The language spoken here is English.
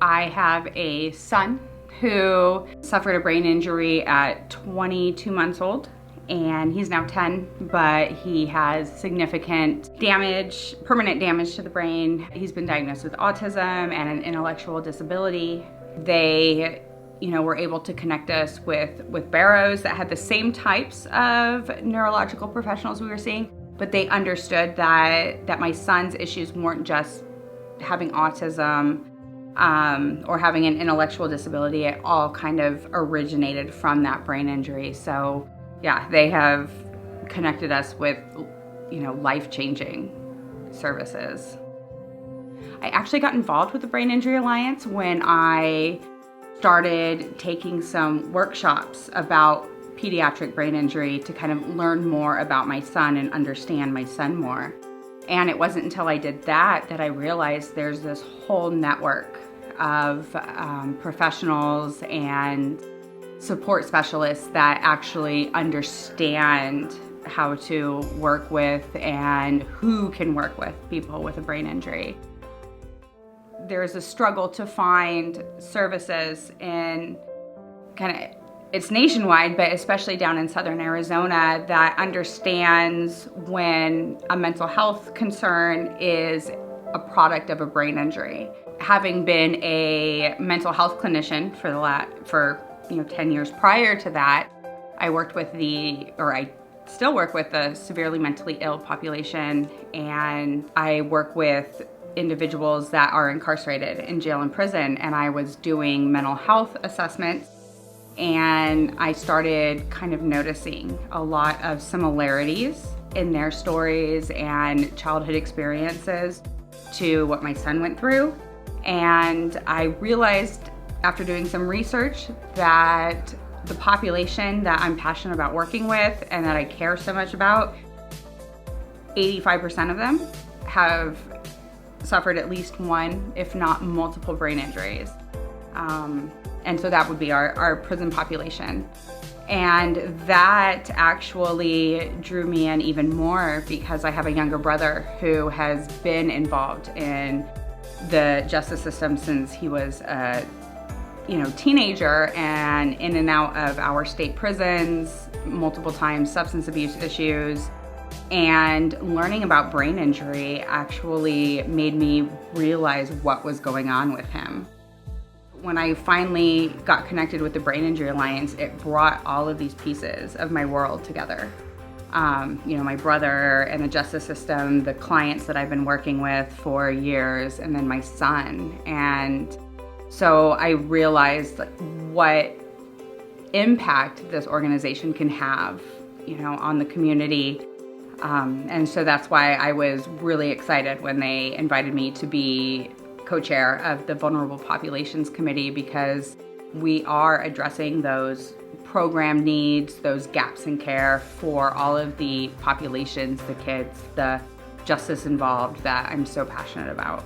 I have a son who suffered a brain injury at 22 months old, and he's now 10, but he has significant damage, permanent damage to the brain. He's been diagnosed with autism and an intellectual disability. They were able to connect us with BIAAZ that had the same types of neurological professionals we were seeing, but they understood that my son's issues weren't just having autism or having an intellectual disability. It all kind of originated from that brain injury. So yeah, they have connected us with, life-changing services. I actually got involved with the Brain Injury Alliance when I started taking some workshops about pediatric brain injury to kind of learn more about my son and understand my son more. And it wasn't until I did that I realized there's this whole network of professionals and support specialists that actually understand how to work with and who can work with people with a brain injury. There's a struggle to find services in it's nationwide, but especially down in southern Arizona, that understands when a mental health concern is a product of a brain injury. Having been a mental health clinician for 10 years prior to that, I still work with the severely mentally ill population, and I work with individuals that are incarcerated in jail and prison, and I was doing mental health assessments, and I started kind of noticing a lot of similarities in their stories and childhood experiences to what my son went through. And I realized after doing some research that the population that I'm passionate about working with and that I care so much about, 85% of them have suffered at least one, if not multiple, brain injuries. And so that would be our prison population. And that actually drew me in even more because I have a younger brother who has been involved in the justice system since he was a teenager, and in and out of our state prisons, multiple times substance abuse issues. And learning about brain injury actually made me realize what was going on with him. When I finally got connected with the Brain Injury Alliance, it brought all of these pieces of my world together. My brother and the justice system, the clients that I've been working with for years, and then my son. And so I realized what impact this organization can have, on the community. And so that's why I was really excited when they invited me to be co-chair of the Vulnerable Populations Committee, because we are addressing those program needs, those gaps in care for all of the populations, the kids, the justice involved that I'm so passionate about.